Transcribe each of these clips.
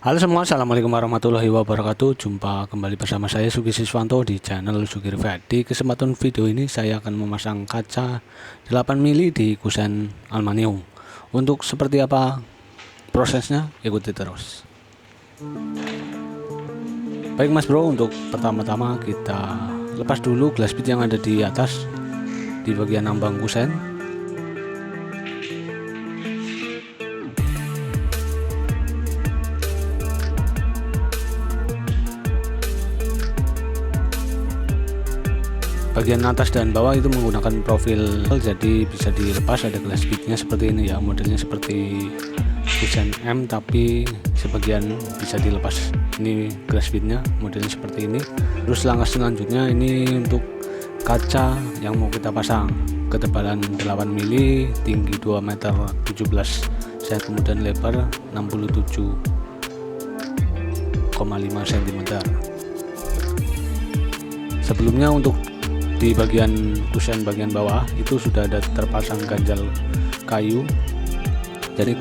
Halo semua, assalamualaikum warahmatullahi wabarakatuh. Jumpa kembali bersama saya Sugi Siswanto di channel Sugi Review. Di kesempatan video ini saya akan memasang kaca 8 mili di kusen aluminium. Untuk seperti apa prosesnya, ikuti terus. Baik Mas Bro, untuk pertama-tama kita lepas dulu glass bead yang ada di atas di bagian ambang kusen. Bagian atas dan bawah itu menggunakan profil, jadi bisa dilepas. Ada glass beadnya seperti ini ya, modelnya seperti kusen M tapi sebagian bisa dilepas. Ini glass beadnya modelnya seperti ini. Terus langkah selanjutnya ini untuk kaca yang mau kita pasang, ketebalan 8 mili, tinggi 2 meter 17 cm, kemudian lebar 67,5 cm. Sebelumnya untuk di bagian kusen bagian bawah itu sudah ada terpasang ganjal kayu. Jadi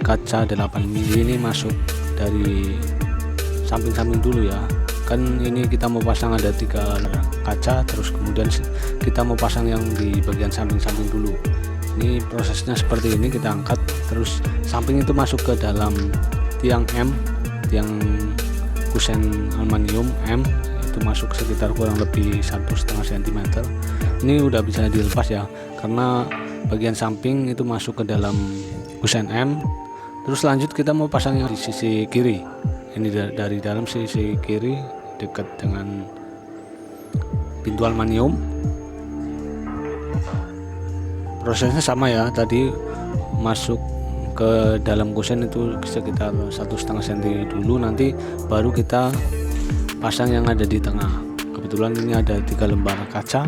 kaca 8 mili ini masuk dari samping-samping dulu ya. Kan ini kita mau pasang ada 3 kaca, terus kemudian kita mau pasang yang di bagian samping-samping dulu. Ini prosesnya seperti ini, kita angkat terus samping itu masuk ke dalam tiang M, tiang kusen aluminium M, itu masuk sekitar kurang lebih 1,5 cm. Ini udah bisa dilepas ya, karena bagian samping itu masuk ke dalam kusen M. Terus lanjut kita mau pasang yang di sisi kiri. Ini dari dalam sisi kiri dekat dengan pintu aluminium. Prosesnya sama ya, tadi masuk ke dalam kusen itu sekitar 1,5 cm dulu, nanti baru kita pasang yang ada di tengah. Kebetulan ini ada 3 lembar kaca.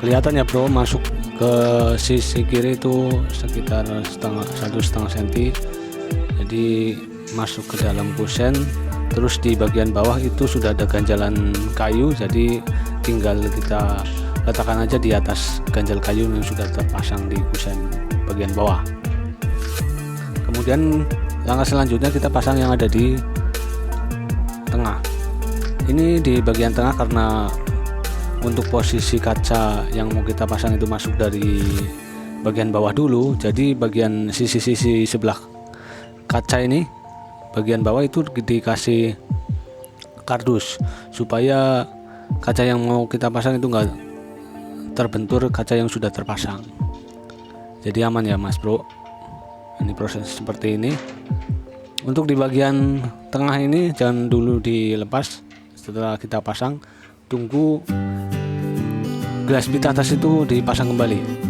Kelihatan ya bro, masuk ke sisi kiri itu sekitar 1,5 cm. Jadi masuk ke dalam kusen. Terus di bagian bawah itu sudah ada ganjalan kayu, jadi tinggal kita letakkan aja di atas ganjal kayu yang sudah terpasang di kusen bagian bawah. Kemudian langkah selanjutnya kita pasang yang ada di tengah. Ini di bagian tengah karena untuk posisi kaca yang mau kita pasang itu masuk dari bagian bawah dulu, jadi bagian sisi-sisi sebelah kaca ini bagian bawah itu dikasih kardus supaya kaca yang mau kita pasang itu enggak terbentur kaca yang sudah terpasang. Jadi aman ya Mas Bro. Ini proses seperti ini. Untuk di bagian tengah ini jangan dulu dilepas. Setelah kita pasang, tunggu glass bead atas itu dipasang kembali.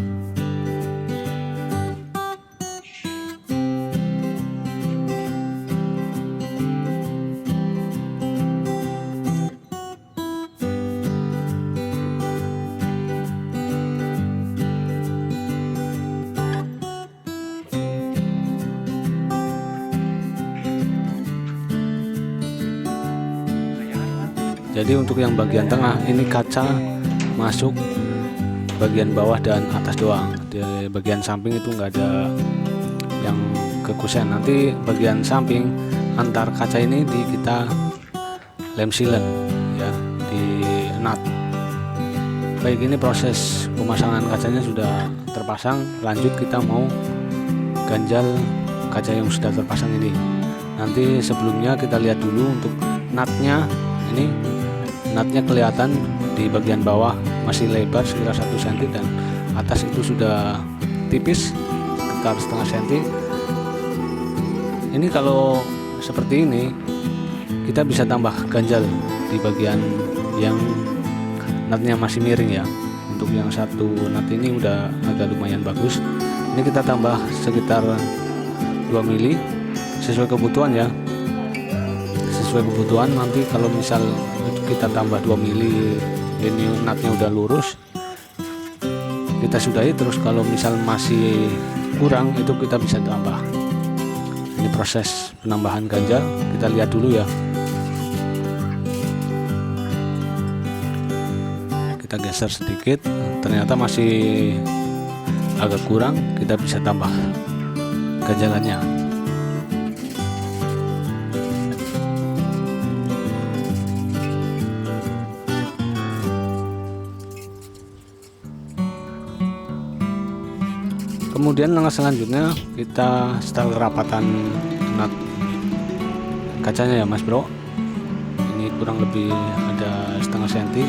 Jadi untuk yang bagian tengah ini kaca masuk bagian bawah dan atas doang. Di bagian samping itu enggak ada yang ke kusen. Nanti bagian samping antar kaca ini kita lem sealant ya, di nut. Baik, ini proses pemasangan kacanya sudah terpasang. Lanjut kita mau ganjal kaca yang sudah terpasang ini. Nanti sebelumnya kita lihat dulu untuk nutnya. Ini nutnya kelihatan di bagian bawah masih lebar sekitar 1 cm dan atas itu sudah tipis sekitar 0,5 cm. Ini kalau seperti ini kita bisa tambah ganjal di bagian yang nutnya masih miring ya. Untuk yang satu nut ini udah agak lumayan bagus. Ini kita tambah sekitar 2 mili sesuai kebutuhan ya. Sesuai kebutuhan, nanti kalau misal kita tambah 2 mili ini nutnya udah lurus, kita sudahi. Terus kalau misal masih kurang, itu kita bisa tambah. Ini proses penambahan ganjal, kita lihat dulu ya. Kita geser sedikit, ternyata masih agak kurang, kita bisa tambah ganjalannya. Kemudian langkah selanjutnya kita setel kerapatan nut kacanya ya Mas Bro. Ini kurang lebih ada setengah senti.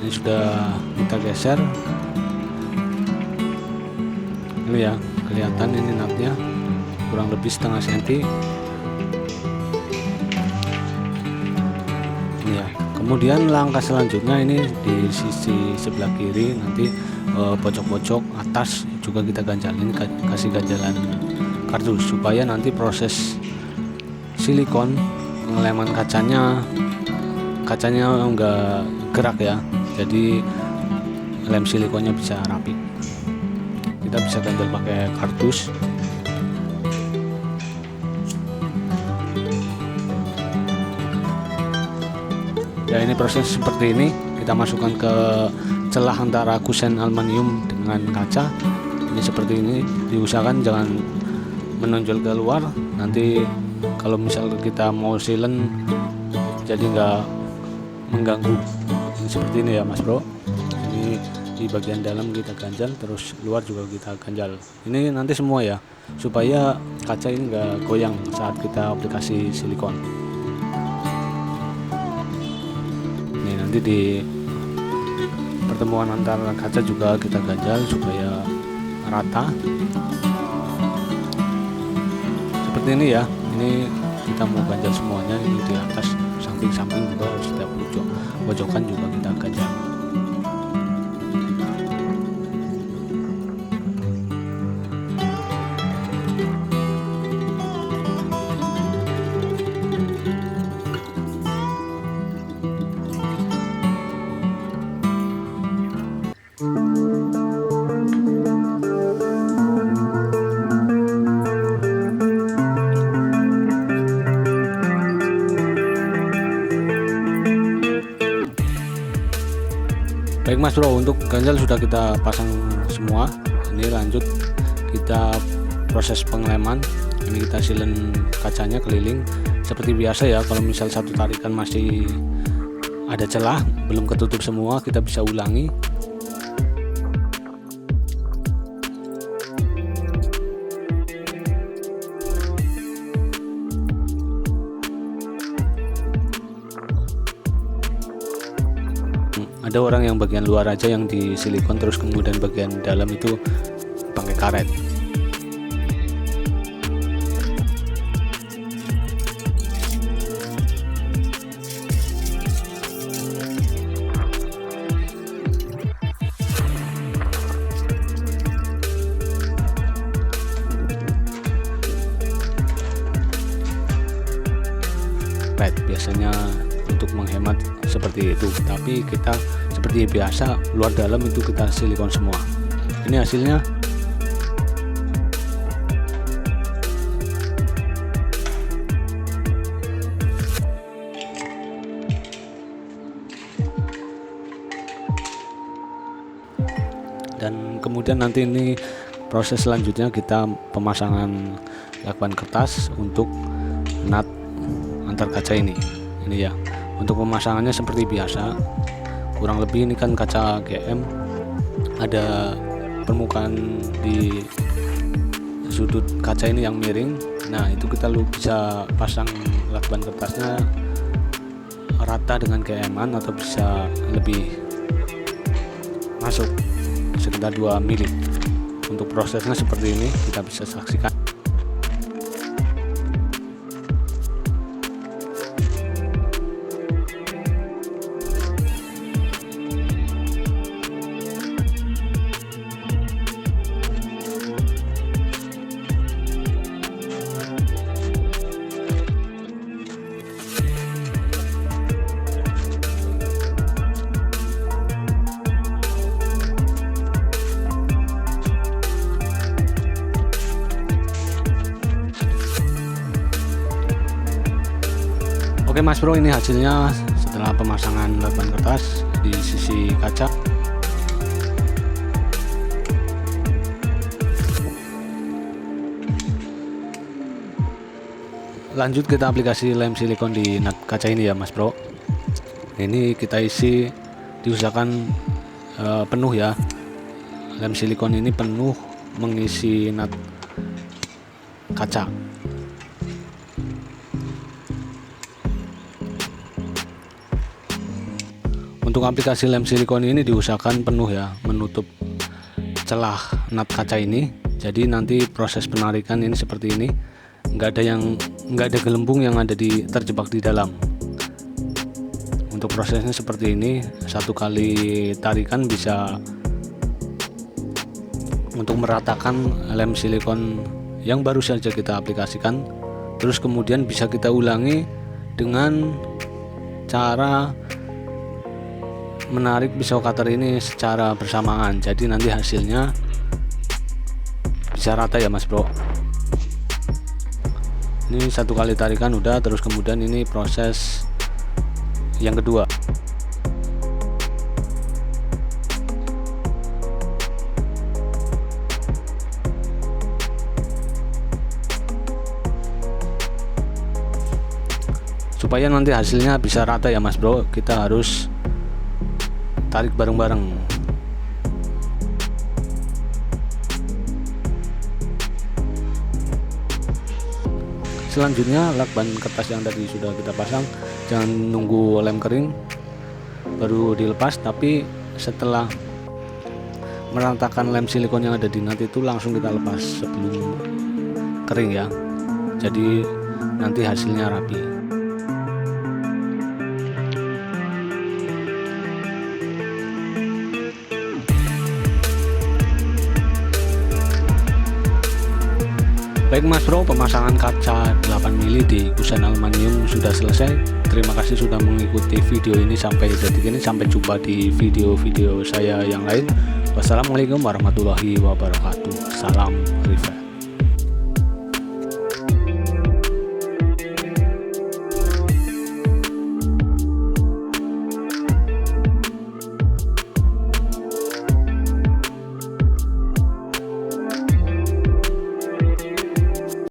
Ini sudah kita geser. Ini ya, kelihatan ini nutnya kurang lebih setengah senti. Ini ya. Kemudian langkah selanjutnya ini di sisi sebelah kiri, nanti pojok-pojok atas juga kita ganjal. Ini kasih ganjalan kardus supaya nanti proses silikon pengeleman kacanya enggak gerak ya, jadi lem silikonnya bisa rapi. Kita bisa ganjal pakai kardus. Ya, ini proses seperti ini. Kita masukkan ke celah antara kusen aluminium dengan kaca. Ini seperti ini, diusahakan jangan menonjol ke luar. Nanti kalau misal kita mau silen jadi nggak mengganggu. Ini seperti ini ya Mas Bro. Ini di bagian dalam kita ganjal, terus luar juga kita ganjal. Ini nanti semua ya, supaya kaca ini nggak goyang saat kita aplikasi silikon. Ini nanti di pertemuan antara kaca juga kita ganjal supaya rata. Seperti ini ya. Ini kita mau ganjal semuanya, ini di atas, samping-samping juga, setiap pojokan juga kita ganjal. Baik Mas Bro, untuk ganjal sudah kita pasang semua. Ini lanjut kita proses pengeleman. Ini kita silen kacanya keliling seperti biasa ya. Kalau misal satu tarikan masih ada celah, belum ketutup semua, kita bisa ulangi. Ada orang yang bagian luar aja yang di silikon, terus kemudian bagian dalam itu pakai karet. Biasanya untuk menghemat seperti itu, tapi kita seperti biasa luar dalam itu kita silikon semua. Ini hasilnya. Dan kemudian nanti ini proses selanjutnya kita pemasangan lakban kertas untuk nut antar kaca ini ya. Untuk pemasangannya seperti biasa, kurang lebih ini kan kaca GM, ada permukaan di sudut kaca ini yang miring. Nah, itu kita bisa pasang lakban kertasnya rata dengan GM-an atau bisa lebih masuk sekitar 2 mili. Untuk prosesnya seperti ini, kita bisa saksikan. Oke Mas Bro, ini hasilnya setelah pemasangan lakban kertas di sisi kaca. Lanjut kita aplikasi lem silikon di nut kaca ini ya Mas Bro. Ini kita isi, diusahakan penuh ya. Lem silikon ini penuh mengisi nut kaca. Untuk aplikasi lem silikon ini diusahakan penuh ya, menutup celah nut kaca ini. Jadi nanti proses penarikan ini seperti ini, nggak ada gelembung yang terjebak di dalam. Untuk prosesnya seperti ini, satu kali tarikan bisa untuk meratakan lem silikon yang baru saja kita aplikasikan. Terus kemudian bisa kita ulangi dengan cara menarik pisau cutter ini secara bersamaan, jadi nanti hasilnya bisa rata ya Mas Bro. Ini satu kali tarikan udah, terus kemudian ini proses yang kedua. Supaya nanti hasilnya bisa rata ya Mas Bro, kita harus tarik bareng-bareng. Selanjutnya lakban kertas yang tadi sudah kita pasang, jangan nunggu lem kering baru dilepas, tapi setelah meratakan lem silikon yang ada di nut itu langsung kita lepas sebelum kering ya, jadi nanti hasilnya rapi. Baik Mas Bro, pemasangan kaca 8 mili di kusen aluminium sudah selesai. Terima kasih sudah mengikuti video ini sampai detik ini. Sampai jumpa di video-video saya yang lain. Wassalamualaikum warahmatullahi wabarakatuh. Salam Rifa.